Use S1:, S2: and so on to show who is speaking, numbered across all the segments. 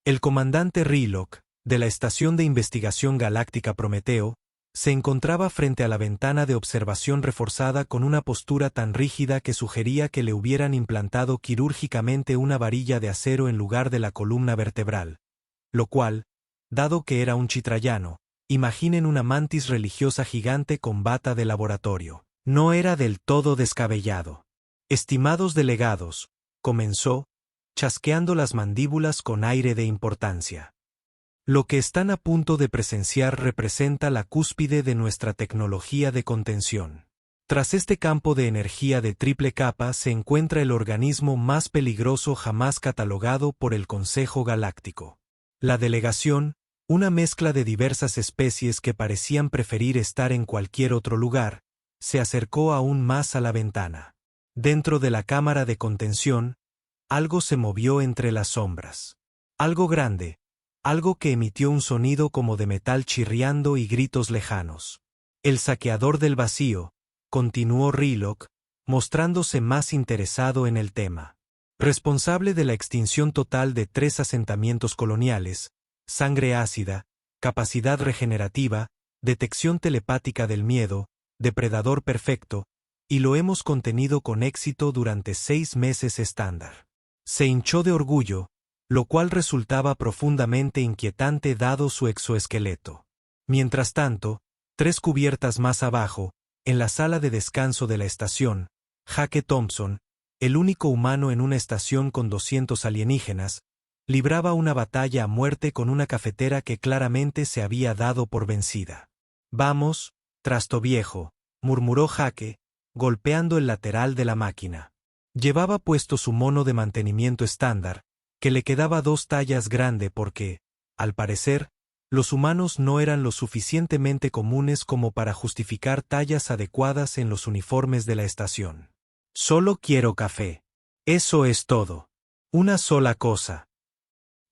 S1: El comandante Raylock, de la Estación de Investigación Galáctica Prometeo, se encontraba frente a la ventana de observación reforzada con una postura tan rígida que sugería que le hubieran implantado quirúrgicamente una varilla de acero en lugar de la columna vertebral, lo cual, dado que era un chitrayano, imaginen una mantis religiosa gigante con bata de laboratorio, no era del todo descabellado. Estimados delegados, comenzó, chasqueando las mandíbulas con aire de importancia. Lo que están a punto de presenciar representa la cúspide de nuestra tecnología de contención. Tras este campo de energía de triple capa se encuentra el organismo más peligroso jamás catalogado por el Consejo Galáctico. La delegación, una mezcla de diversas especies que parecían preferir estar en cualquier otro lugar, se acercó aún más a la ventana. Dentro de la cámara de contención, algo se movió entre las sombras. Algo grande, algo que emitió un sonido como de metal chirriando y gritos lejanos. El saqueador del vacío, continuó Raylock, mostrándose más interesado en el tema. Responsable de la extinción total de 3 asentamientos coloniales, sangre ácida, capacidad regenerativa, detección telepática del miedo, depredador perfecto, y lo hemos contenido con éxito durante 6 meses estándar. Se hinchó de orgullo, lo cual resultaba profundamente inquietante dado su exoesqueleto. Mientras tanto, 3 cubiertas más abajo, en la sala de descanso de la estación, Jake Thompson, el único humano en una estación con 200 alienígenas, libraba una batalla a muerte con una cafetera que claramente se había dado por vencida. «Vamos, trasto viejo», murmuró Jake, golpeando el lateral de la máquina. Llevaba puesto su mono de mantenimiento estándar, que le quedaba 2 tallas grande porque, al parecer, los humanos no eran lo suficientemente comunes como para justificar tallas adecuadas en los uniformes de la estación. «Solo quiero café. Eso es todo. Una sola cosa».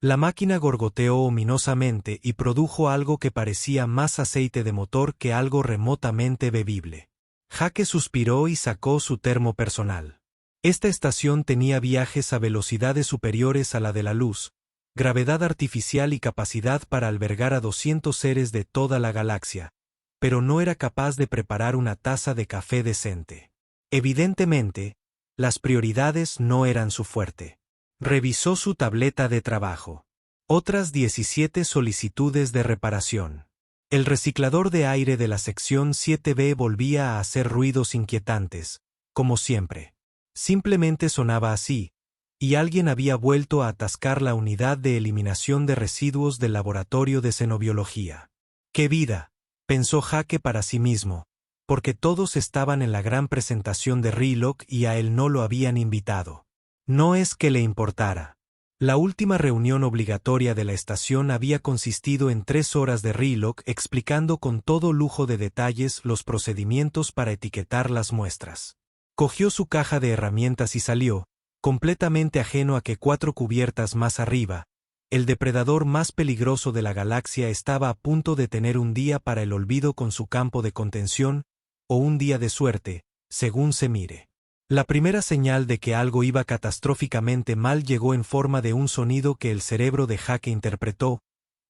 S1: La máquina gorgoteó ominosamente y produjo algo que parecía más aceite de motor que algo remotamente bebible. Jake suspiró y sacó su termo personal. Esta estación tenía viajes a velocidades superiores a la de la luz, gravedad artificial y capacidad para albergar a 200 seres de toda la galaxia, pero no era capaz de preparar una taza de café decente. Evidentemente, las prioridades no eran su fuerte. Revisó su tableta de trabajo. Otras 17 solicitudes de reparación. El reciclador de aire de la sección 7B volvía a hacer ruidos inquietantes, como siempre. Simplemente sonaba así, y alguien había vuelto a atascar la unidad de eliminación de residuos del laboratorio de xenobiología. ¡Qué vida!, pensó Jake para sí mismo, porque todos estaban en la gran presentación de Raylock y a él no lo habían invitado. No es que le importara. La última reunión obligatoria de la estación había consistido en 3 horas de Raylock explicando con todo lujo de detalles los procedimientos para etiquetar las muestras. Cogió su caja de herramientas y salió, completamente ajeno a que 4 cubiertas más arriba, el depredador más peligroso de la galaxia estaba a punto de tener un día para el olvido con su campo de contención, o un día de suerte, según se mire. La primera señal de que algo iba catastróficamente mal llegó en forma de un sonido que el cerebro de Jake interpretó,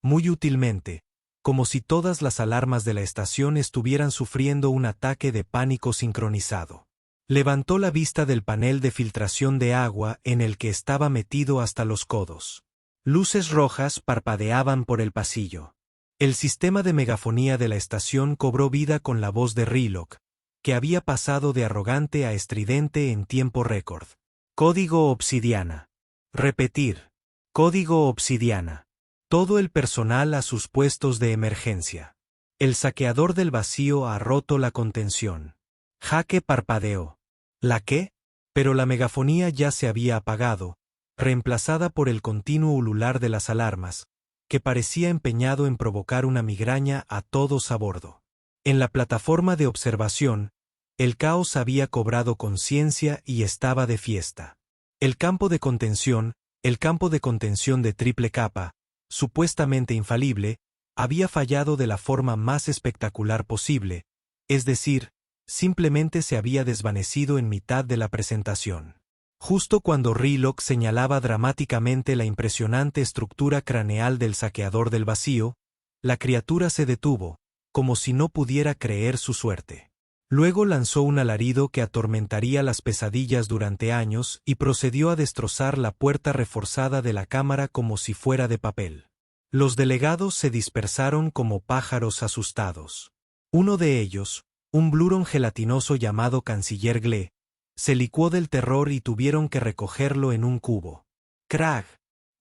S1: muy útilmente, como si todas las alarmas de la estación estuvieran sufriendo un ataque de pánico sincronizado. Levantó la vista del panel de filtración de agua en el que estaba metido hasta los codos. Luces rojas parpadeaban por el pasillo. El sistema de megafonía de la estación cobró vida con la voz de Raylock, que había pasado de arrogante a estridente en tiempo récord. Código Obsidiana. Repetir. Código Obsidiana. Todo el personal a sus puestos de emergencia. El saqueador del vacío ha roto la contención. Jake parpadeó. ¿La qué? Pero la megafonía ya se había apagado, reemplazada por el continuo ulular de las alarmas, que parecía empeñado en provocar una migraña a todos a bordo. En la plataforma de observación, el caos había cobrado conciencia y estaba de fiesta. El campo de contención de triple capa, supuestamente infalible, había fallado de la forma más espectacular posible, es decir, simplemente se había desvanecido en mitad de la presentación. Justo cuando Raylock señalaba dramáticamente la impresionante estructura craneal del saqueador del vacío, la criatura se detuvo, como si no pudiera creer su suerte. Luego lanzó un alarido que atormentaría las pesadillas durante años y procedió a destrozar la puerta reforzada de la cámara como si fuera de papel. Los delegados se dispersaron como pájaros asustados. Uno de ellos, un Bluron gelatinoso llamado Canciller Gle, se licuó del terror y tuvieron que recogerlo en un cubo. «Crag»,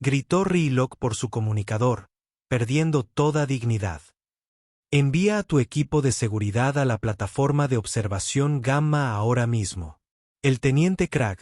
S1: gritó Raylock por su comunicador, perdiendo toda dignidad. «Envía a tu equipo de seguridad a la plataforma de observación Gamma ahora mismo». El teniente Crag,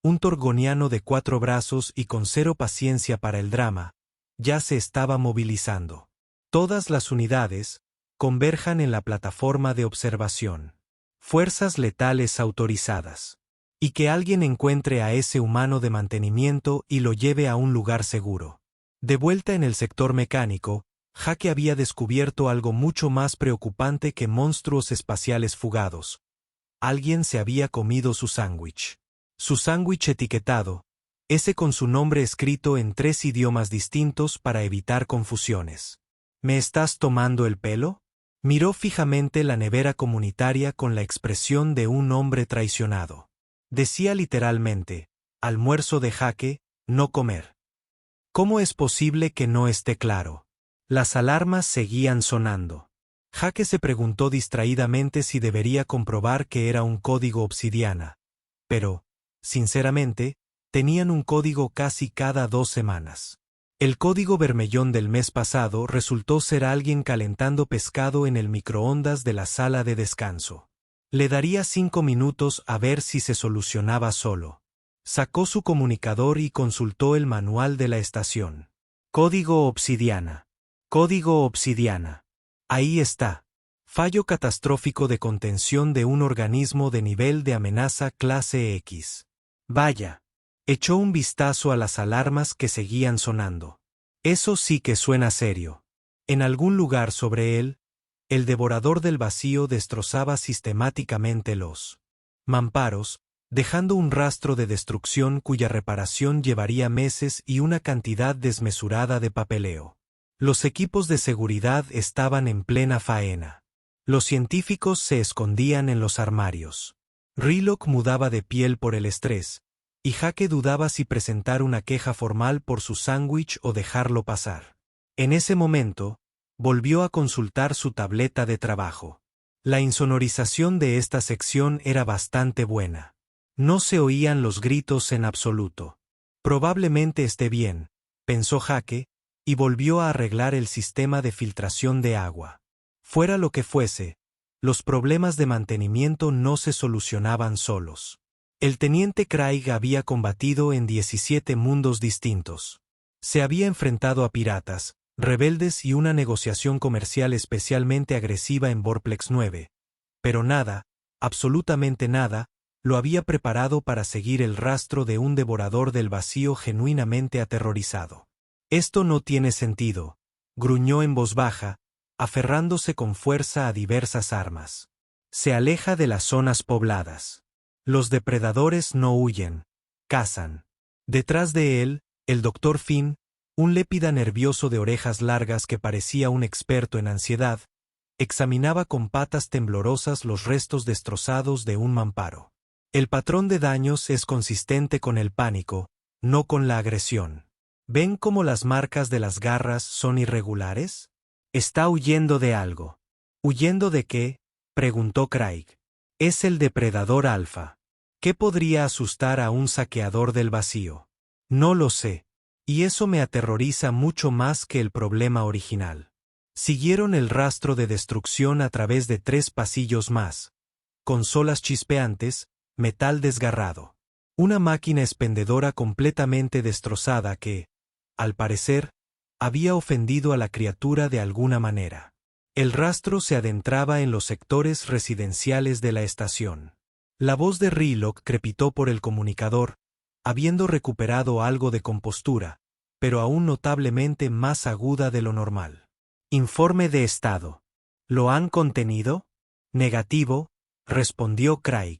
S1: un torgoniano de 4 brazos y con cero paciencia para el drama, ya se estaba movilizando. «Todas las unidades converjan en la plataforma de observación. Fuerzas letales autorizadas. Y que alguien encuentre a ese humano de mantenimiento y lo lleve a un lugar seguro». De vuelta en el sector mecánico, Jake había descubierto algo mucho más preocupante que monstruos espaciales fugados. Alguien se había comido su sándwich. Su sándwich etiquetado, ese con su nombre escrito en 3 idiomas distintos para evitar confusiones. ¿Me estás tomando el pelo? Miró fijamente la nevera comunitaria con la expresión de un hombre traicionado. Decía literalmente, almuerzo de Jake, no comer. ¿Cómo es posible que no esté claro? Las alarmas seguían sonando. Jake se preguntó distraídamente si debería comprobar que era un código obsidiana. Pero, sinceramente, tenían un código casi cada 2 semanas. El código bermellón del mes pasado resultó ser alguien calentando pescado en el microondas de la sala de descanso. Le daría 5 minutos a ver si se solucionaba solo. Sacó su comunicador y consultó el manual de la estación. Código obsidiana. Código obsidiana. Ahí está. Fallo catastrófico de contención de un organismo de nivel de amenaza clase X. Vaya. Echó un vistazo a las alarmas que seguían sonando. Eso sí que suena serio. En algún lugar sobre él, el devorador del vacío destrozaba sistemáticamente los mamparos, dejando un rastro de destrucción cuya reparación llevaría meses y una cantidad desmesurada de papeleo. Los equipos de seguridad estaban en plena faena. Los científicos se escondían en los armarios. Raylock mudaba de piel por el estrés, y Jake dudaba si presentar una queja formal por su sándwich o dejarlo pasar. En ese momento, volvió a consultar su tableta de trabajo. La insonorización de esta sección era bastante buena. No se oían los gritos en absoluto. Probablemente esté bien, pensó Jake, y volvió a arreglar el sistema de filtración de agua. Fuera lo que fuese, los problemas de mantenimiento no se solucionaban solos. El teniente Craig había combatido en 17 mundos distintos. Se había enfrentado a piratas, rebeldes y una negociación comercial especialmente agresiva en Vorplex 9. Pero nada, absolutamente nada, lo había preparado para seguir el rastro de un devorador del vacío genuinamente aterrorizado. Esto no tiene sentido, gruñó en voz baja, aferrándose con fuerza a diversas armas. Se aleja de las zonas pobladas. Los depredadores no huyen, cazan. Detrás de él, el Dr. Finn, un lépida nervioso de orejas largas que parecía un experto en ansiedad, examinaba con patas temblorosas los restos destrozados de un mamparo. El patrón de daños es consistente con el pánico, no con la agresión. ¿Ven cómo las marcas de las garras son irregulares? Está huyendo de algo. ¿Huyendo de qué?, preguntó Craig. Es el depredador alfa. ¿Qué podría asustar a un saqueador del vacío? No lo sé. Y eso me aterroriza mucho más que el problema original. Siguieron el rastro de destrucción a través de 3 pasillos más. Consolas chispeantes, metal desgarrado. Una máquina expendedora completamente destrozada que, al parecer, había ofendido a la criatura de alguna manera. El rastro se adentraba en los sectores residenciales de la estación. La voz de Raylock crepitó por el comunicador, habiendo recuperado algo de compostura, pero aún notablemente más aguda de lo normal. Informe de estado. ¿Lo han contenido? Negativo, respondió Craig.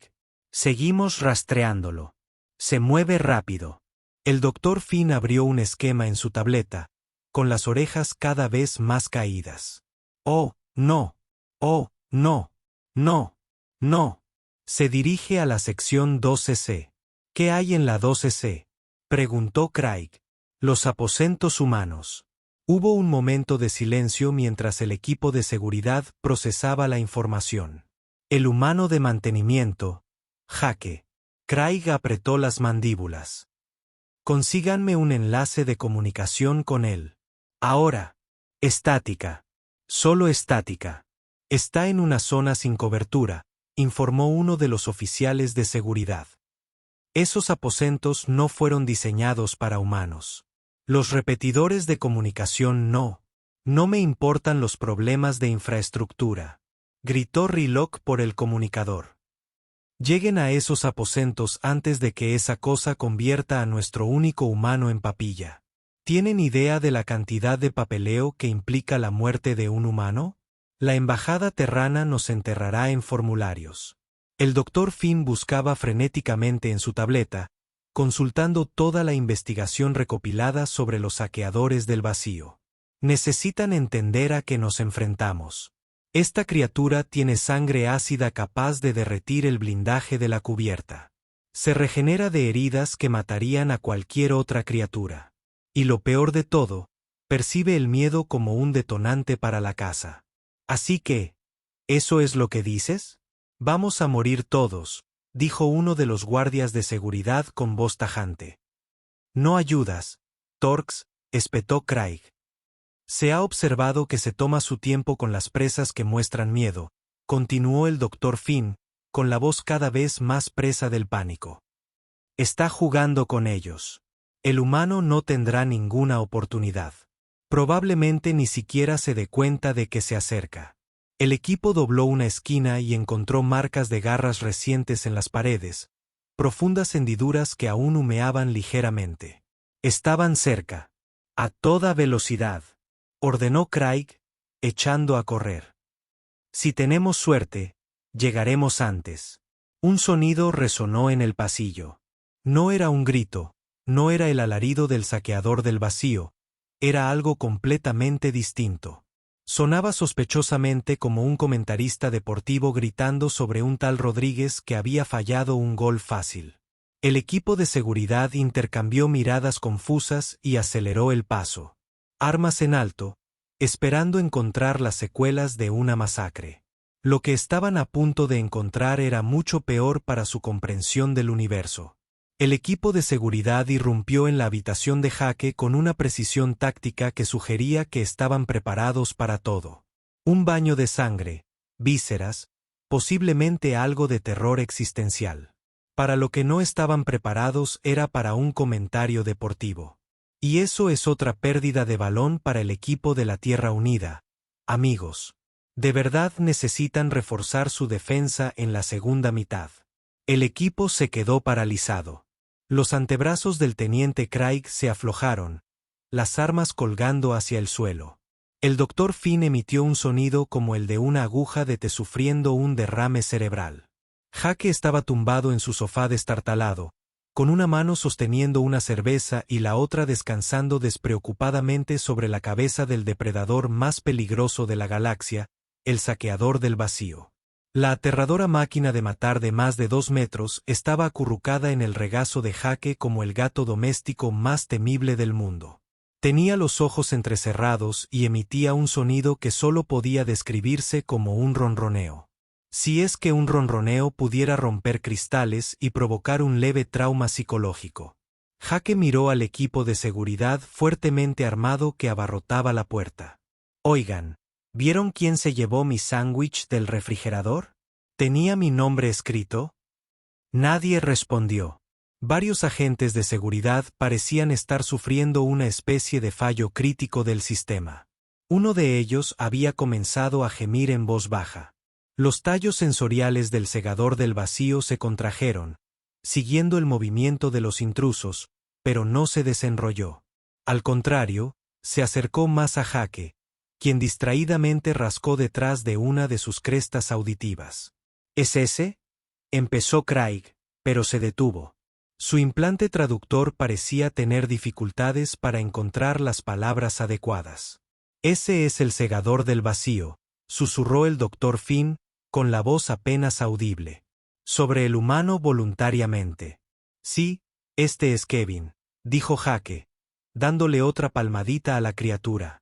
S1: Seguimos rastreándolo. Se mueve rápido. El Dr. Finn abrió un esquema en su tableta, con las orejas cada vez más caídas. ¡Oh, no! ¡Oh, no! ¡No! ¡No! Se dirige a la sección 12C. ¿Qué hay en la 12C? Preguntó Craig. Los aposentos humanos. Hubo un momento de silencio mientras el equipo de seguridad procesaba la información. El humano de mantenimiento, Jake. Craig apretó las mandíbulas. Consíganme un enlace de comunicación con él. Ahora. Estática. Solo estática. Está en una zona sin cobertura, informó uno de los oficiales de seguridad. Esos aposentos no fueron diseñados para humanos. Los repetidores de comunicación no. No me importan los problemas de infraestructura. Gritó Rylock por el comunicador. Lleguen a esos aposentos antes de que esa cosa convierta a nuestro único humano en papilla. ¿Tienen idea de la cantidad de papeleo que implica la muerte de un humano? La embajada terrana nos enterrará en formularios. El Dr. Finn buscaba frenéticamente en su tableta, consultando toda la investigación recopilada sobre los saqueadores del vacío. Necesitan entender a qué nos enfrentamos. Esta criatura tiene sangre ácida capaz de derretir el blindaje de la cubierta. Se regenera de heridas que matarían a cualquier otra criatura. Y lo peor de todo, percibe el miedo como un detonante para la caza. Así que, ¿eso es lo que dices? Vamos a morir todos, dijo uno de los guardias de seguridad con voz tajante. No ayudas, Torx, espetó Craig. Se ha observado que se toma su tiempo con las presas que muestran miedo, continuó el Dr. Finn, con la voz cada vez más presa del pánico. Está jugando con ellos. El humano no tendrá ninguna oportunidad. Probablemente ni siquiera se dé cuenta de que se acerca. El equipo dobló una esquina y encontró marcas de garras recientes en las paredes, profundas hendiduras que aún humeaban ligeramente. Estaban cerca. A toda velocidad, ordenó Craig, echando a correr. Si tenemos suerte, llegaremos antes. Un sonido resonó en el pasillo. No era un grito, no era el alarido del saqueador del vacío, era algo completamente distinto. Sonaba sospechosamente como un comentarista deportivo gritando sobre un tal Rodríguez que había fallado un gol fácil. El equipo de seguridad intercambió miradas confusas y aceleró el paso. Armas en alto, esperando encontrar las secuelas de una masacre. Lo que estaban a punto de encontrar era mucho peor para su comprensión del universo. El equipo de seguridad irrumpió en la habitación de Jake con una precisión táctica que sugería que estaban preparados para todo. Un baño de sangre, vísceras, posiblemente algo de terror existencial. Para lo que no estaban preparados era para un comentario deportivo. Y eso es otra pérdida de balón para el equipo de la Tierra Unida. Amigos, de verdad necesitan reforzar su defensa en la segunda mitad. El equipo se quedó paralizado. Los antebrazos del teniente Craig se aflojaron, las armas colgando hacia el suelo. El Dr. Finn emitió un sonido como el de una aguja de té sufriendo un derrame cerebral. Jake estaba tumbado en su sofá destartalado, con una mano sosteniendo una cerveza y la otra descansando despreocupadamente sobre la cabeza del depredador más peligroso de la galaxia, el saqueador del vacío. La aterradora máquina de matar de más de 2 metros estaba acurrucada en el regazo de Jake como el gato doméstico más temible del mundo. Tenía los ojos entrecerrados y emitía un sonido que solo podía describirse como un ronroneo. Si es que un ronroneo pudiera romper cristales y provocar un leve trauma psicológico. Jake miró al equipo de seguridad fuertemente armado que abarrotaba la puerta. Oigan, ¿vieron quién se llevó mi sándwich del refrigerador? ¿Tenía mi nombre escrito? Nadie respondió. Varios agentes de seguridad parecían estar sufriendo una especie de fallo crítico del sistema. Uno de ellos había comenzado a gemir en voz baja. Los tallos sensoriales del segador del vacío se contrajeron, siguiendo el movimiento de los intrusos, pero no se desenrolló. Al contrario, se acercó más a Jake, quien distraídamente rascó detrás de una de sus crestas auditivas. ¿Es ese? Empezó Craig, pero se detuvo. Su implante traductor parecía tener dificultades para encontrar las palabras adecuadas. Ese es el segador del vacío, susurró el Dr. Finn, con la voz apenas audible. Sobre el humano voluntariamente. Sí, este es Kevin, dijo Jake, dándole otra palmadita a la criatura.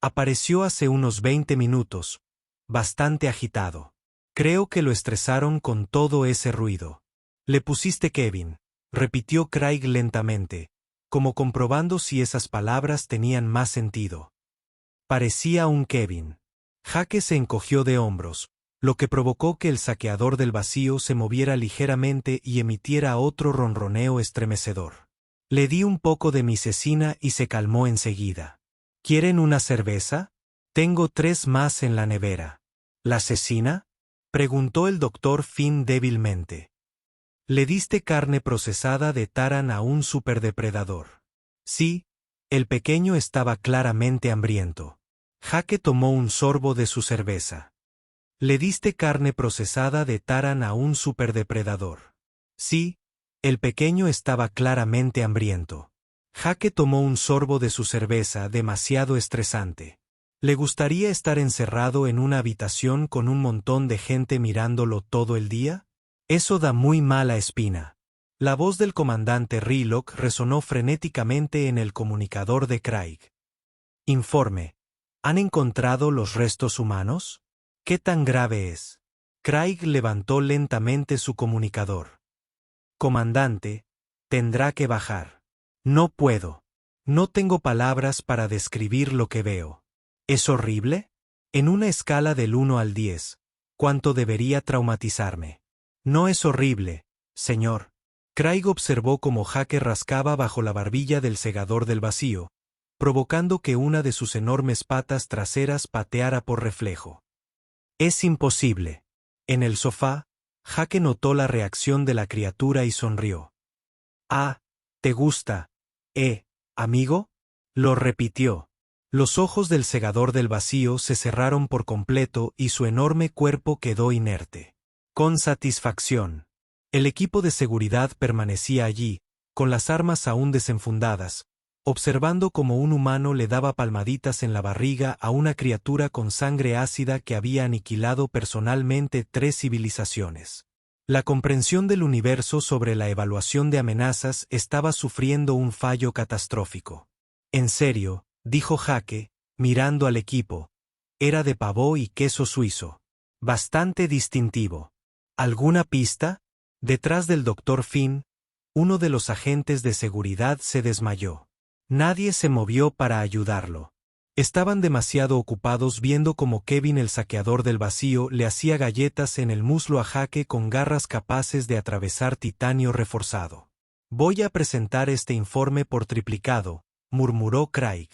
S1: Apareció hace unos 20 minutos, bastante agitado. Creo que lo estresaron con todo ese ruido. Le pusiste Kevin, repitió Craig lentamente, como comprobando si esas palabras tenían más sentido. Parecía un Kevin. Jake se encogió de hombros, lo que provocó que el saqueador del vacío se moviera ligeramente y emitiera otro ronroneo estremecedor. Le di un poco de mi cecina y se calmó enseguida. ¿Quieren una cerveza? Tengo 3 más en la nevera. ¿La cecina? Preguntó el Dr. Finn débilmente. Le diste carne procesada de Taran a un superdepredador. Sí, el pequeño estaba claramente hambriento. Jake tomó un sorbo de su cerveza. Le diste carne procesada de Taran a un superdepredador. Sí, el pequeño estaba claramente hambriento. Jake tomó un sorbo de su cerveza demasiado estresante. ¿Le gustaría estar encerrado en una habitación con un montón de gente mirándolo todo el día? Eso da muy mala espina. La voz del comandante Raylock resonó frenéticamente en el comunicador de Craig. Informe. ¿Han encontrado los restos humanos? ¿Qué tan grave es? Craig levantó lentamente su comunicador. Comandante, tendrá que bajar. No puedo. No tengo palabras para describir lo que veo. ¿Es horrible? En una escala del 1 al 10, ¿cuánto debería traumatizarme? No es horrible, señor. Craig observó cómo Jake rascaba bajo la barbilla del segador del vacío, provocando que una de sus enormes patas traseras pateara por reflejo. Es imposible. En el sofá, Jake notó la reacción de la criatura y sonrió. Ah, ¿te gusta? ¿Amigo? Lo repitió. Los ojos del segador del vacío se cerraron por completo y su enorme cuerpo quedó inerte. Con satisfacción. El equipo de seguridad permanecía allí, con las armas aún desenfundadas, observando cómo un humano le daba palmaditas en la barriga a una criatura con sangre ácida que había aniquilado personalmente 3 civilizaciones. La comprensión del universo sobre la evaluación de amenazas estaba sufriendo un fallo catastrófico. En serio, dijo Jake, mirando al equipo. Era de pavó y queso suizo. Bastante distintivo. ¿Alguna pista? Detrás del Dr. Finn, uno de los agentes de seguridad se desmayó. Nadie se movió para ayudarlo. Estaban demasiado ocupados viendo cómo Kevin el saqueador del vacío le hacía galletas en el muslo a Jake con garras capaces de atravesar titanio reforzado. Voy a presentar este informe por triplicado, murmuró Craig.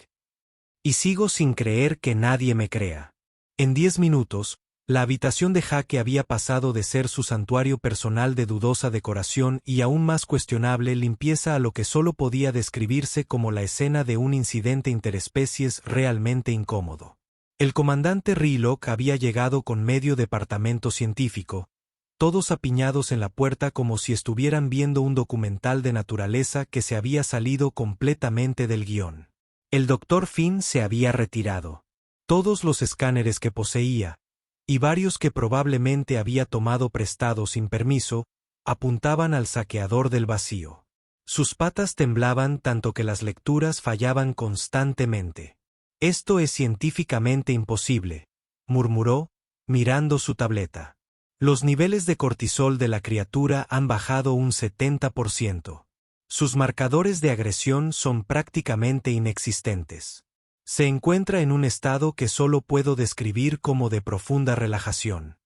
S1: Y sigo sin creer que nadie me crea. En 10 minutos, la habitación de Jake había pasado de ser su santuario personal de dudosa decoración y aún más cuestionable limpieza a lo que solo podía describirse como la escena de un incidente interespecies realmente incómodo. El comandante Raylock había llegado con medio departamento científico, todos apiñados en la puerta como si estuvieran viendo un documental de naturaleza que se había salido completamente del guión. El Dr. Finn se había retirado. Todos los escáneres que poseía, y varios que probablemente había tomado prestado sin permiso, apuntaban al saqueador del vacío. Sus patas temblaban tanto que las lecturas fallaban constantemente. Esto es científicamente imposible, murmuró, mirando su tableta. Los niveles de cortisol de la criatura han bajado un 70%. Sus marcadores de agresión son prácticamente inexistentes. Se encuentra en un estado que solo puedo describir como de profunda relajación.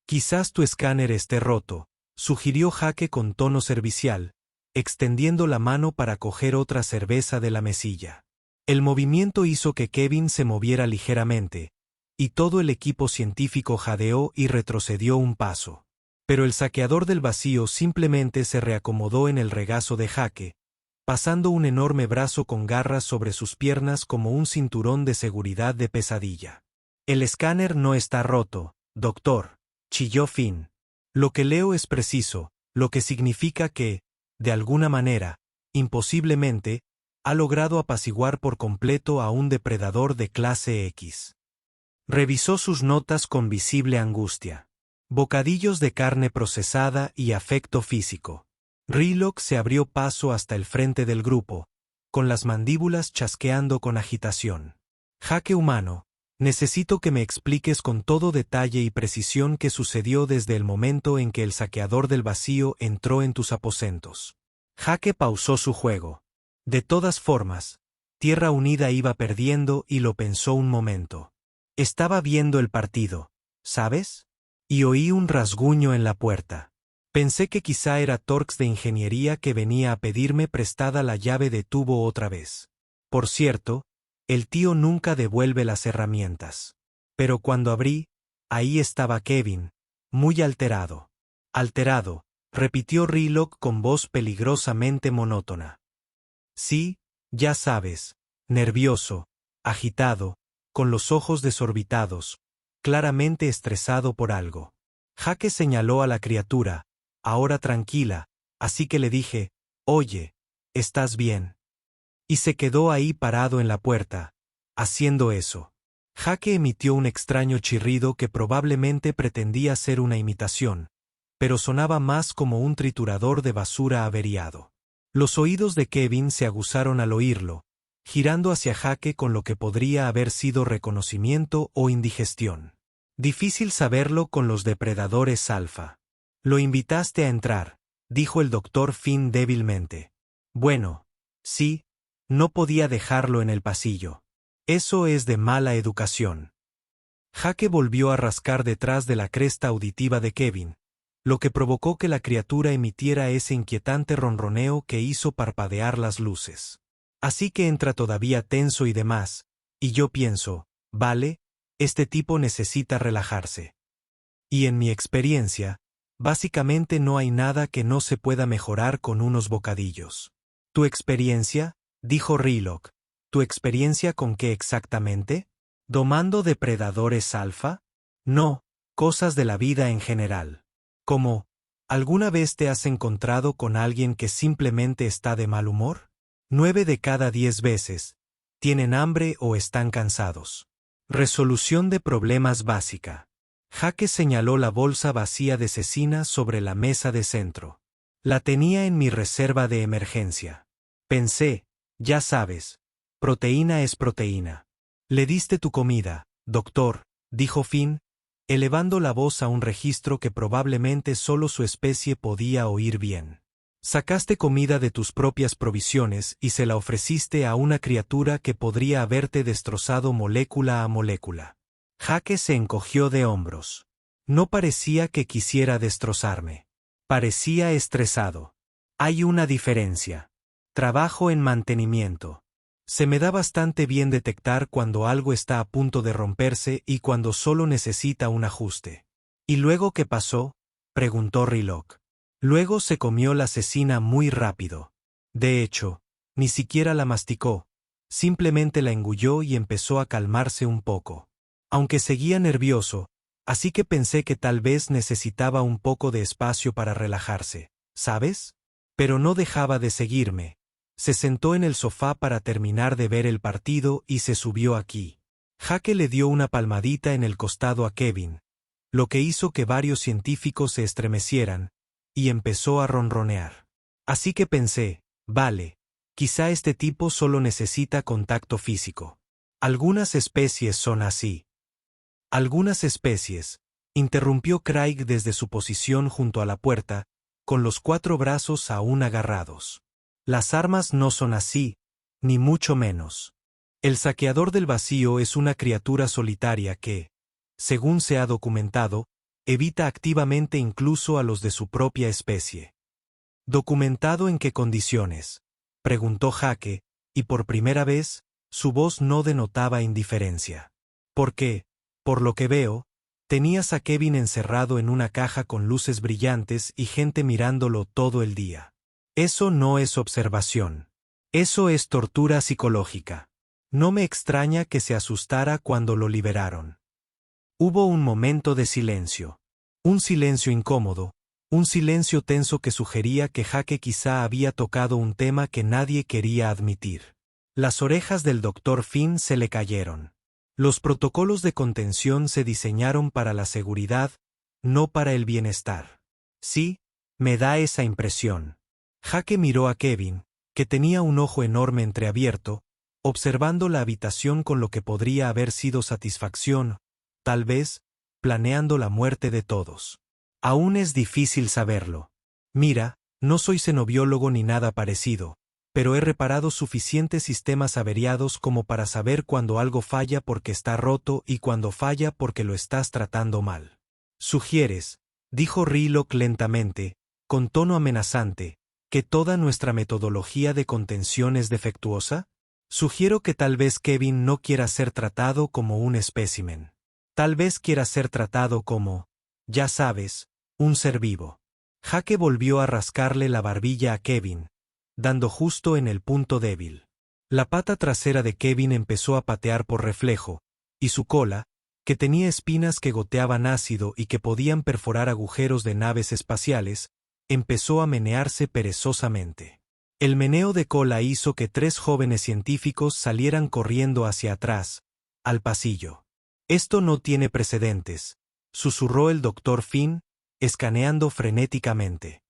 S1: Quizás tu escáner esté roto, sugirió Jake con tono servicial, extendiendo la mano para coger otra cerveza de la mesilla. El movimiento hizo que Kevin se moviera ligeramente, y todo el equipo científico jadeó y retrocedió un paso. Pero el saqueador del vacío simplemente se reacomodó en el regazo de Jake, pasando un enorme brazo con garras sobre sus piernas como un cinturón de seguridad de pesadilla. El escáner no está roto, doctor, chilló Finn. Lo que leo es preciso, lo que significa que, de alguna manera, imposiblemente, ha logrado apaciguar por completo a un depredador de clase X. Revisó sus notas con visible angustia. Bocadillos de carne procesada y afecto físico. Raylock se abrió paso hasta el frente del grupo, con las mandíbulas chasqueando con agitación. Jaque humano, necesito que me expliques con todo detalle y precisión qué sucedió desde el momento en que el saqueador del vacío entró en tus aposentos. Jaque pausó su juego. De todas formas, Tierra Unida iba perdiendo y lo pensó un momento. Estaba viendo el partido, ¿sabes? Y oí un rasguño en la puerta. Pensé que quizá era Torx de ingeniería que venía a pedirme prestada la llave de tubo otra vez. Por cierto, el tío nunca devuelve las herramientas. Pero cuando abrí, ahí estaba Kevin, muy alterado. Alterado, repitió Raylock con voz peligrosamente monótona. Sí, ya sabes, nervioso, agitado, con los ojos desorbitados, claramente estresado por algo. Jaque señaló a la criatura, ahora tranquila, así que le dije, oye, ¿estás bien? Y se quedó ahí parado en la puerta, haciendo eso. Jaque emitió un extraño chirrido que probablemente pretendía ser una imitación, pero sonaba más como un triturador de basura averiado. Los oídos de Kevin se aguzaron al oírlo, girando hacia Jaque con lo que podría haber sido reconocimiento o indigestión. Difícil saberlo con los depredadores alfa. Lo invitaste a entrar, dijo el doctor Finn débilmente. Bueno, sí, no podía dejarlo en el pasillo. Eso es de mala educación. Jaque volvió a rascar detrás de la cresta auditiva de Kevin, lo que provocó que la criatura emitiera ese inquietante ronroneo que hizo parpadear las luces. Así que entra todavía tenso y demás, y yo pienso, vale, este tipo necesita relajarse. Y en mi experiencia, básicamente no hay nada que no se pueda mejorar con unos bocadillos. ¿Tu experiencia? Dijo Raylock. ¿Tu experiencia con qué exactamente? ¿Domando depredadores alfa? No, cosas de la vida en general. Como, ¿alguna vez te has encontrado con alguien que simplemente está de mal humor? 9 de cada 10 veces, tienen hambre o están cansados. Resolución de problemas básica. Jaque señaló la bolsa vacía de cecina sobre la mesa de centro. La tenía en mi reserva de emergencia. Pensé, ya sabes, proteína es proteína. Le diste tu comida, doctor, dijo Finn, elevando la voz a un registro que probablemente solo su especie podía oír bien. Sacaste comida de tus propias provisiones y se la ofreciste a una criatura que podría haberte destrozado molécula a molécula. Jaque se encogió de hombros. No parecía que quisiera destrozarme. Parecía estresado. Hay una diferencia. Trabajo en mantenimiento. Se me da bastante bien detectar cuando algo está a punto de romperse y cuando solo necesita un ajuste. ¿Y luego qué pasó? Preguntó Raylock. Luego se comió la cecina muy rápido. De hecho, ni siquiera la masticó, simplemente la engulló y empezó a calmarse un poco. Aunque seguía nervioso, así que pensé que tal vez necesitaba un poco de espacio para relajarse, ¿sabes? Pero no dejaba de seguirme. Se sentó en el sofá para terminar de ver el partido y se subió aquí. Jaque le dio una palmadita en el costado a Kevin, lo que hizo que varios científicos se estremecieran, y empezó a ronronear. Así que pensé, vale, quizá este tipo solo necesita contacto físico. Algunas especies son así. Algunas especies, interrumpió Craig desde su posición junto a la puerta, con los 4 brazos aún agarrados. Las armas no son así, ni mucho menos. El saqueador del vacío es una criatura solitaria que, según se ha documentado, evita activamente incluso a los de su propia especie. ¿Documentado en qué condiciones?, preguntó Jaque, y por primera vez, su voz no denotaba indiferencia. Porque, por lo que veo, tenías a Kevin encerrado en una caja con luces brillantes y gente mirándolo todo el día. Eso no es observación. Eso es tortura psicológica. No me extraña que se asustara cuando lo liberaron. Hubo un momento de silencio. Un silencio incómodo, Un silencio tenso que sugería que Jake quizá había tocado un tema que nadie quería admitir. Las orejas del Dr. Finn se le cayeron. Los protocolos de contención se diseñaron para la seguridad, no para el bienestar. Sí, me da esa impresión. Jake miró a Kevin, que tenía un ojo enorme entreabierto, observando la habitación con lo que podría haber sido satisfacción, tal vez, planeando la muerte de todos. Aún es difícil saberlo. Mira, no soy xenobiólogo ni nada parecido, pero he reparado suficientes sistemas averiados como para saber cuando algo falla porque está roto y cuando falla porque lo estás tratando mal. ¿Sugieres, dijo Raylock lentamente, con tono amenazante, que toda nuestra metodología de contención es defectuosa? Sugiero que tal vez Kevin no quiera ser tratado como un espécimen. Tal vez quiera ser tratado como, ya sabes, un ser vivo. Jake volvió a rascarle la barbilla a Kevin, dando justo en el punto débil. La pata trasera de Kevin empezó a patear por reflejo, y su cola, que tenía espinas que goteaban ácido y que podían perforar agujeros de naves espaciales, empezó a menearse perezosamente. El meneo de cola hizo que 3 jóvenes científicos salieran corriendo hacia atrás, al pasillo. Esto no tiene precedentes, susurró el Dr. Finn, escaneando frenéticamente.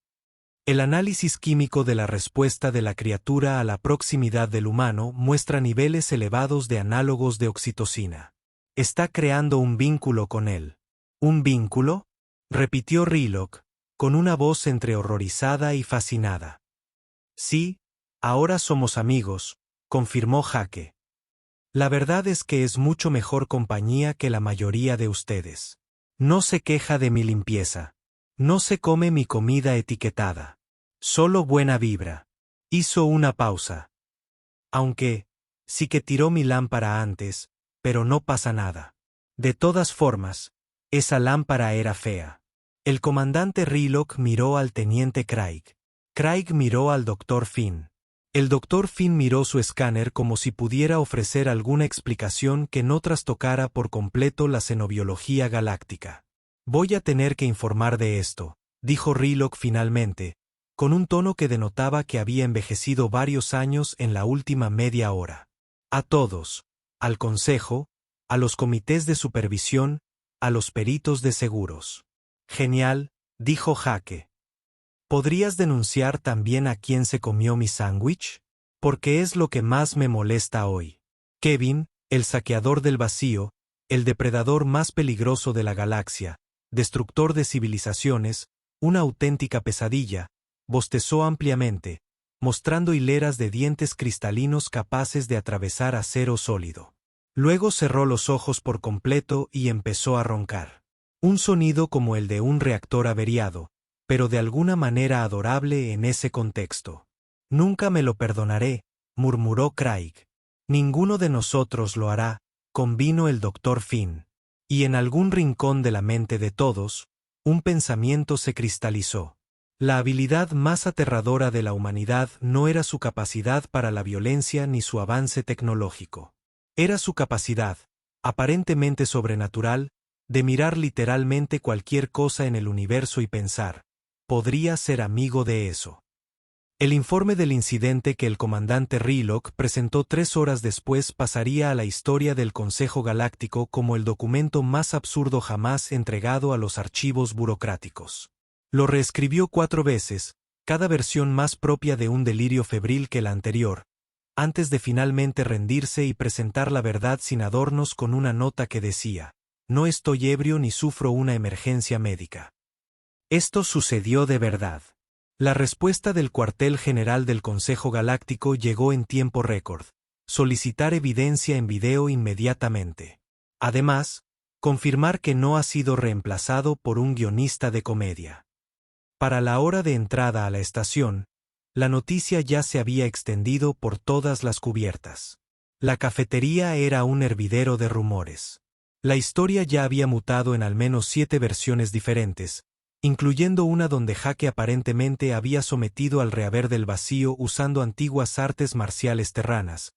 S1: El análisis químico de la respuesta de la criatura a la proximidad del humano muestra niveles elevados de análogos de oxitocina. Está creando un vínculo con él. ¿Un vínculo?, repitió Raylock, con una voz entre horrorizada y fascinada. Sí, ahora somos amigos, confirmó Jake. La verdad es que es mucho mejor compañía que la mayoría de ustedes. No se queja de mi limpieza. No se come mi comida etiquetada. Solo buena vibra. Hizo una pausa. Aunque, sí que tiró mi lámpara antes, pero no pasa nada. De todas formas, esa lámpara era fea. El comandante Raylock miró al teniente Craig. Craig miró al Dr. Finn. El Dr. Finn miró su escáner como si pudiera ofrecer alguna explicación que no trastocara por completo la xenobiología galáctica. Voy a tener que informar de esto, dijo Raylock finalmente, con un tono que denotaba que había envejecido varios años en la última media hora. A todos, al Consejo, a los comités de supervisión, a los peritos de seguros. Genial, dijo Jake. ¿Podrías denunciar también a quién se comió mi sándwich? Porque es lo que más me molesta hoy. Kevin, el saqueador del vacío, el depredador más peligroso de la galaxia, destructor de civilizaciones, una auténtica pesadilla, bostezó ampliamente, mostrando hileras de dientes cristalinos capaces de atravesar acero sólido. Luego cerró los ojos por completo y empezó a roncar. Un sonido como el de un reactor averiado, pero de alguna manera adorable en ese contexto. Nunca me lo perdonaré, murmuró Craig. Ninguno de nosotros lo hará, convino el Dr. Finn. Y en algún rincón de la mente de todos, un pensamiento se cristalizó. La habilidad más aterradora de la humanidad no era su capacidad para la violencia ni su avance tecnológico. Era su capacidad, aparentemente sobrenatural, de mirar literalmente cualquier cosa en el universo y pensar, podría ser amigo de eso. El informe del incidente que el comandante Raylock presentó 3 horas después pasaría a la historia del Consejo Galáctico como el documento más absurdo jamás entregado a los archivos burocráticos. Lo reescribió 4 veces, cada versión más propia de un delirio febril que la anterior, antes de finalmente rendirse y presentar la verdad sin adornos con una nota que decía, no estoy ebrio ni sufro una emergencia médica. Esto sucedió de verdad. La respuesta del cuartel general del Consejo Galáctico llegó en tiempo récord. Solicitar evidencia en video inmediatamente. Además, confirmar que no ha sido reemplazado por un guionista de comedia. Para la hora de entrada a la estación, la noticia ya se había extendido por todas las cubiertas. La cafetería era un hervidero de rumores. La historia ya había mutado en al menos 7 versiones diferentes, incluyendo una donde Jake aparentemente había sometido al rehaber del vacío usando antiguas artes marciales terranas,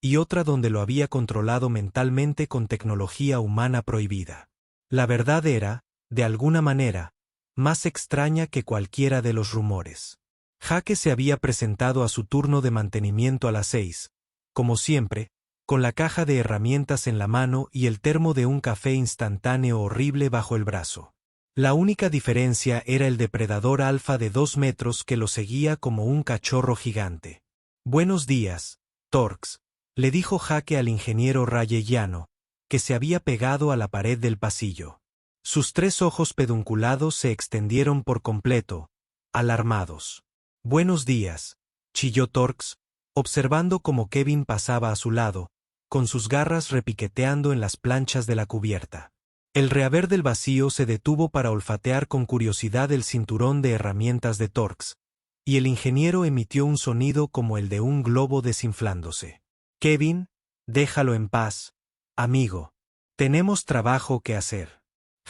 S1: y otra donde lo había controlado mentalmente con tecnología humana prohibida. La verdad era, de alguna manera, más extraña que cualquiera de los rumores. Jake se había presentado a su turno de mantenimiento a las 6, como siempre, con la caja de herramientas en la mano y el termo de un café instantáneo horrible bajo el brazo. La única diferencia era el depredador alfa de 2 metros que lo seguía como un cachorro gigante. «Buenos días, Torx», le dijo Jake al ingeniero rayellano, que se había pegado a la pared del pasillo. Sus 3 ojos pedunculados se extendieron por completo, alarmados. «Buenos días», chilló Torx, observando cómo Kevin pasaba a su lado, con sus garras repiqueteando en las planchas de la cubierta. El rehaber del vacío se detuvo para olfatear con curiosidad el cinturón de herramientas de Torx, y el ingeniero emitió un sonido como el de un globo desinflándose. «Kevin, déjalo en paz, amigo. Tenemos trabajo que hacer».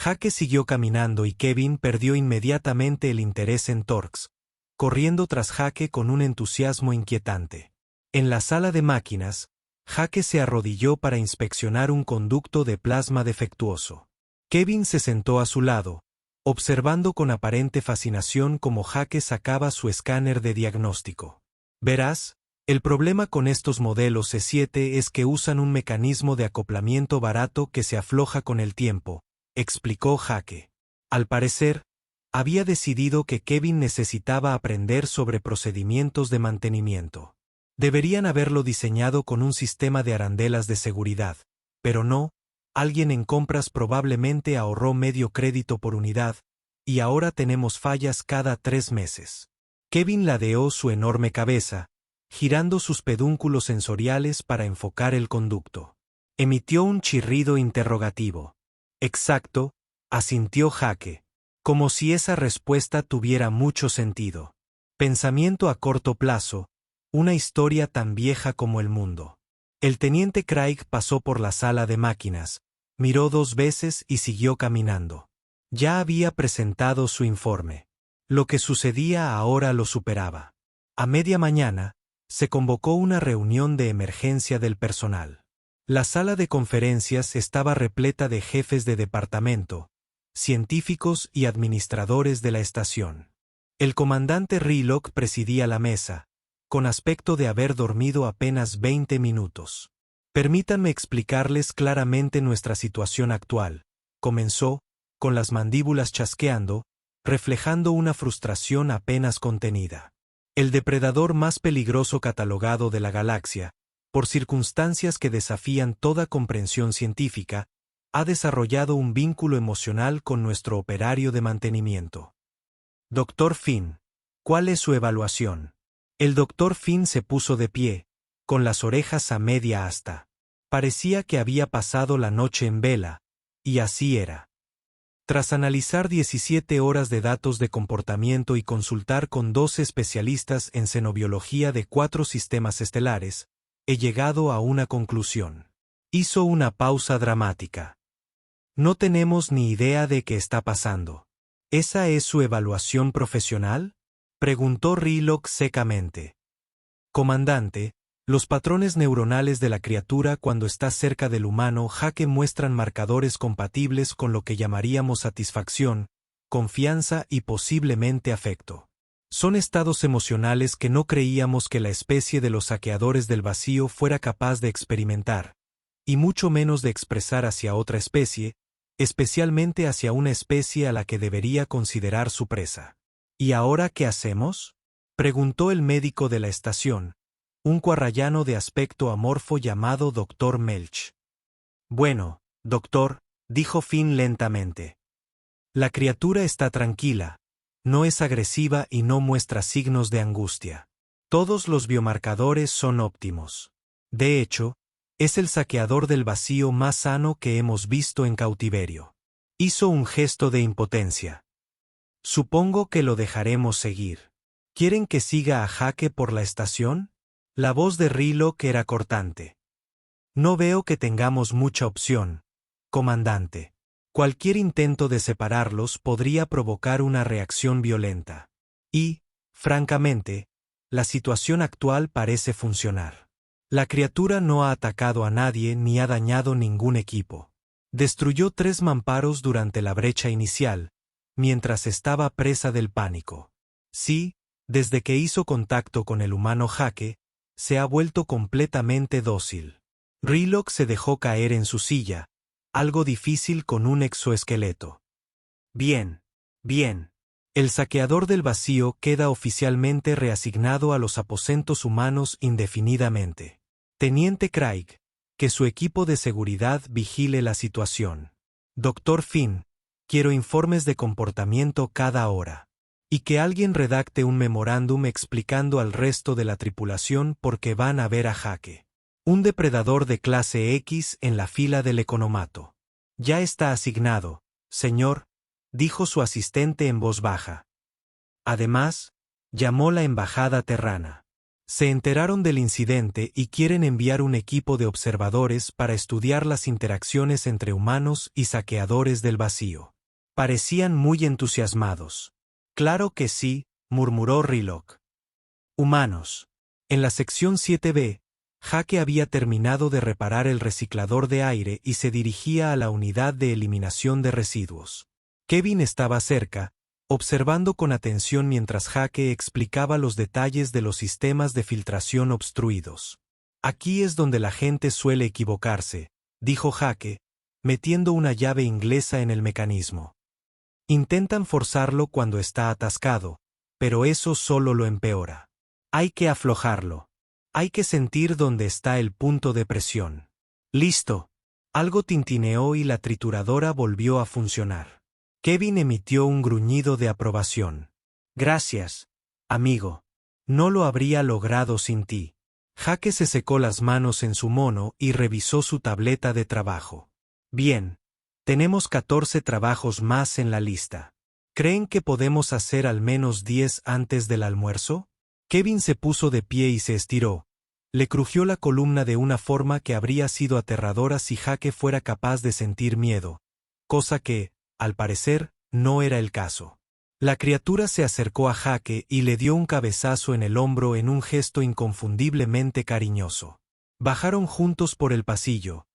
S1: Jake siguió caminando y Kevin perdió inmediatamente el interés en Torx, corriendo tras Jake con un entusiasmo inquietante. En la sala de máquinas, Jake se arrodilló para inspeccionar un conducto de plasma defectuoso. Kevin se sentó a su lado, observando con aparente fascinación cómo Jake sacaba su escáner de diagnóstico. «Verás, el problema con estos modelos E7 es que usan un mecanismo de acoplamiento barato que se afloja con el tiempo», explicó Jake. Al parecer, había decidido que Kevin necesitaba aprender sobre procedimientos de mantenimiento. Deberían haberlo diseñado con un sistema de arandelas de seguridad, pero no, alguien en compras probablemente ahorró medio crédito por unidad, y ahora tenemos fallas cada 3 meses. Kevin ladeó su enorme cabeza, girando sus pedúnculos sensoriales para enfocar el conducto. Emitió un chirrido interrogativo. «Exacto», asintió Jake, como si esa respuesta tuviera mucho sentido. Pensamiento a corto plazo, una historia tan vieja como el mundo. El teniente Craig pasó por la sala de máquinas, miró 2 veces y siguió caminando. Ya había presentado su informe. Lo que sucedía ahora lo superaba. A media mañana, se convocó una reunión de emergencia del personal. La sala de conferencias estaba repleta de jefes de departamento, científicos y administradores de la estación. El comandante Raylock presidía la mesa, con aspecto de haber dormido apenas 20 minutos. «Permítanme explicarles claramente nuestra situación actual», comenzó, con las mandíbulas chasqueando, reflejando una frustración apenas contenida. «El depredador más peligroso catalogado de la galaxia, por circunstancias que desafían toda comprensión científica, ha desarrollado un vínculo emocional con nuestro operario de mantenimiento. Dr. Finn, ¿cuál es su evaluación?» El Dr. Finn se puso de pie, con las orejas a media asta. Parecía que había pasado la noche en vela, y así era. Tras analizar 17 horas de datos de comportamiento y consultar con 12 especialistas en xenobiología de 4 sistemas estelares, he llegado a una conclusión. Hizo una pausa dramática. «No tenemos ni idea de qué está pasando». «¿Esa es su evaluación profesional?», preguntó Raylock secamente. «Comandante, los patrones neuronales de la criatura cuando está cerca del humano Jake muestran marcadores compatibles con lo que llamaríamos satisfacción, confianza y posiblemente afecto. Son estados emocionales que no creíamos que la especie de los saqueadores del vacío fuera capaz de experimentar, y mucho menos de expresar hacia otra especie, especialmente hacia una especie a la que debería considerar su presa». «¿Y ahora qué hacemos?», preguntó el médico de la estación, un cuarrayano de aspecto amorfo llamado Dr. Melch. «Bueno, doctor», dijo Finn lentamente. «La criatura está tranquila, no es agresiva y no muestra signos de angustia. Todos los biomarcadores son óptimos. De hecho, es el saqueador del vacío más sano que hemos visto en cautiverio». Hizo un gesto de impotencia. «Supongo que lo dejaremos seguir. ¿Quieren que siga a Jake por la estación?». La voz de Raylock era cortante. «No veo que tengamos mucha opción, comandante. Cualquier intento de separarlos podría provocar una reacción violenta. Y, francamente, la situación actual parece funcionar. La criatura no ha atacado a nadie ni ha dañado ningún equipo. Destruyó 3 mamparos durante la brecha inicial, mientras estaba presa del pánico. Sí, desde que hizo contacto con el humano Jake, se ha vuelto completamente dócil. Raylock se dejó caer en su silla, algo difícil con un exoesqueleto. Bien, bien. El saqueador del vacío queda oficialmente reasignado a los aposentos humanos indefinidamente. Teniente Craig, que su equipo de seguridad vigile la situación. Dr. Finn, quiero informes de comportamiento cada hora. Y que alguien redacte un memorándum explicando al resto de la tripulación por qué van a ver a Jake. Un depredador de clase X en la fila del economato. Ya está asignado, señor, dijo su asistente en voz baja. Además, llamó la embajada terrana. Se enteraron del incidente y quieren enviar un equipo de observadores para estudiar las interacciones entre humanos y saqueadores del vacío. Parecían muy entusiasmados. Claro que sí, murmuró Raylock. Humanos. En la sección 7B, Jake había terminado de reparar el reciclador de aire y se dirigía a la unidad de eliminación de residuos. Kevin estaba cerca, observando con atención mientras Jake explicaba los detalles de los sistemas de filtración obstruidos. Aquí es donde la gente suele equivocarse, dijo Jake, metiendo una llave inglesa en el mecanismo. Intentan forzarlo cuando está atascado, pero eso solo lo empeora. Hay que aflojarlo. Hay que sentir dónde está el punto de presión. Listo. Algo tintineó y la trituradora volvió a funcionar. Kevin emitió un gruñido de aprobación. Gracias, amigo. No lo habría logrado sin ti. Jake se secó las manos en su mono y revisó su tableta de trabajo. Bien. Tenemos 14 trabajos más en la lista. ¿Creen que podemos hacer al menos 10 antes del almuerzo? Kevin se puso de pie y se estiró. Le crujió la columna de una forma que habría sido aterradora si Jake fuera capaz de sentir miedo, cosa que, al parecer, no era el caso. La criatura se acercó a Jake y le dio un cabezazo en el hombro en un gesto inconfundiblemente cariñoso. Bajaron juntos por el pasillo.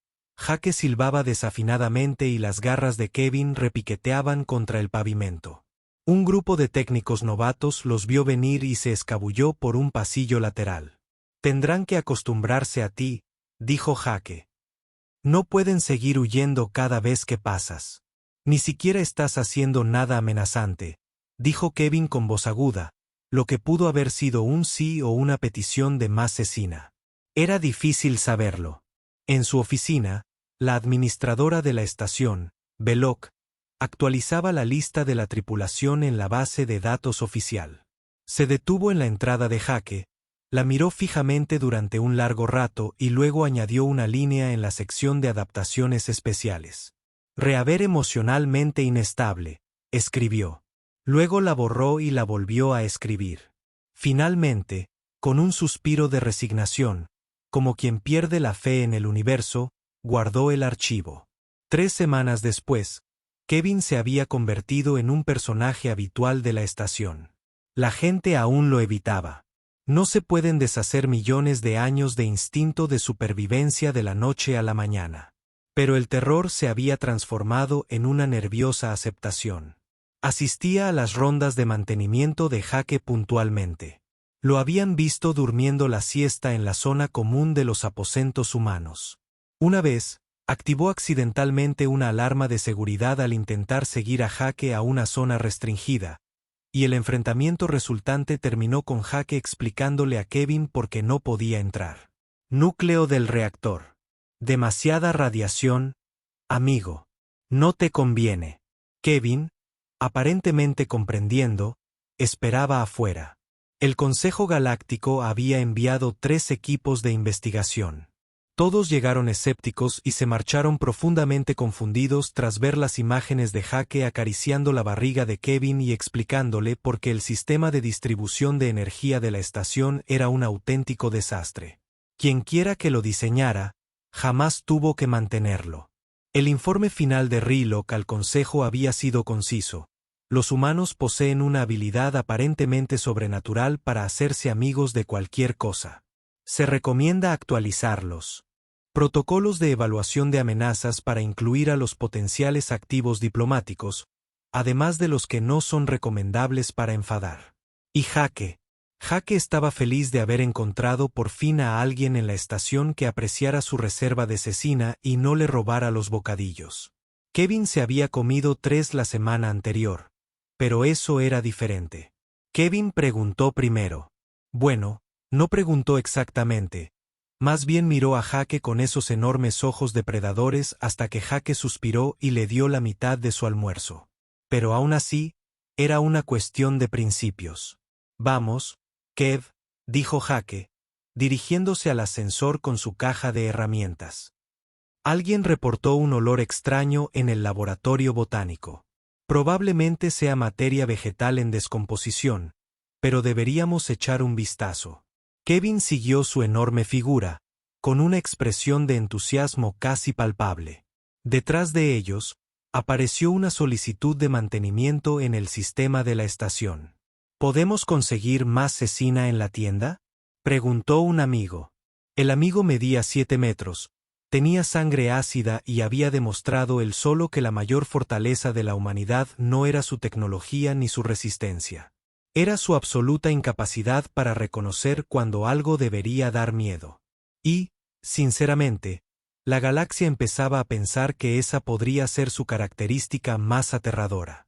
S1: Jake silbaba desafinadamente y las garras de Kevin repiqueteaban contra el pavimento. Un grupo de técnicos novatos los vio venir y se escabulló por un pasillo lateral. Tendrán que acostumbrarse a ti, dijo Jake. No pueden seguir huyendo cada vez que pasas. Ni siquiera estás haciendo nada amenazante, dijo Kevin con voz aguda, lo que pudo haber sido un sí o una petición de más cecina. Era difícil saberlo. En su oficina, la administradora de la estación, Belloc, actualizaba la lista de la tripulación en la base de datos oficial. Se detuvo en la entrada de Jake, la miró fijamente durante un largo rato y luego añadió una línea en la sección de adaptaciones especiales. Rehaber emocionalmente inestable, escribió. Luego la borró y la volvió a escribir. Finalmente, con un suspiro de resignación, como quien pierde la fe en el universo, guardó el archivo. 3 semanas después, Kevin se había convertido en un personaje habitual de la estación. La gente aún lo evitaba. No se pueden deshacer millones de años de instinto de supervivencia de la noche a la mañana. Pero el terror se había transformado en una nerviosa aceptación. Asistía a las rondas de mantenimiento de Jake puntualmente. Lo habían visto durmiendo la siesta en la zona común de los aposentos humanos. Una vez, activó accidentalmente una alarma de seguridad al intentar seguir a Jake a una zona restringida, y el enfrentamiento resultante terminó con Jake explicándole a Kevin por qué no podía entrar. Núcleo del reactor. Demasiada radiación, amigo. No te conviene. Kevin, aparentemente comprendiendo, esperaba afuera. El Consejo Galáctico había enviado 3 equipos de investigación. Todos llegaron escépticos y se marcharon profundamente confundidos tras ver las imágenes de Jake acariciando la barriga de Kevin y explicándole por qué el sistema de distribución de energía de la estación era un auténtico desastre. Quienquiera que lo diseñara, jamás tuvo que mantenerlo. El informe final de Raylock al Consejo había sido conciso. Los humanos poseen una habilidad aparentemente sobrenatural para hacerse amigos de cualquier cosa. Se recomienda actualizarlos. Protocolos de evaluación de amenazas para incluir a los potenciales activos diplomáticos, además de los que no son recomendables para enfadar. Y Jake estaba feliz de haber encontrado por fin a alguien en la estación que apreciara su reserva de cecina y no le robara los bocadillos. Kevin se había comido 3 la semana anterior, pero eso era diferente. Kevin preguntó primero. Bueno, no preguntó exactamente. Más bien miró a Jake con esos enormes ojos depredadores hasta que Jake suspiró y le dio la mitad de su almuerzo. Pero aún así, era una cuestión de principios. Vamos, Kev, dijo Jake, dirigiéndose al ascensor con su caja de herramientas. Alguien reportó un olor extraño en el laboratorio botánico. Probablemente sea materia vegetal en descomposición, pero deberíamos echar un vistazo. Kevin siguió su enorme figura, con una expresión de entusiasmo casi palpable. Detrás de ellos, apareció una solicitud de mantenimiento en el sistema de la estación. ¿Podemos conseguir más cecina en la tienda?, preguntó un amigo. El amigo medía 7 metros, tenía sangre ácida y había demostrado él solo que la mayor fortaleza de la humanidad no era su tecnología ni su resistencia. Era su absoluta incapacidad para reconocer cuando algo debería dar miedo. Y, sinceramente, la galaxia empezaba a pensar que esa podría ser su característica más aterradora.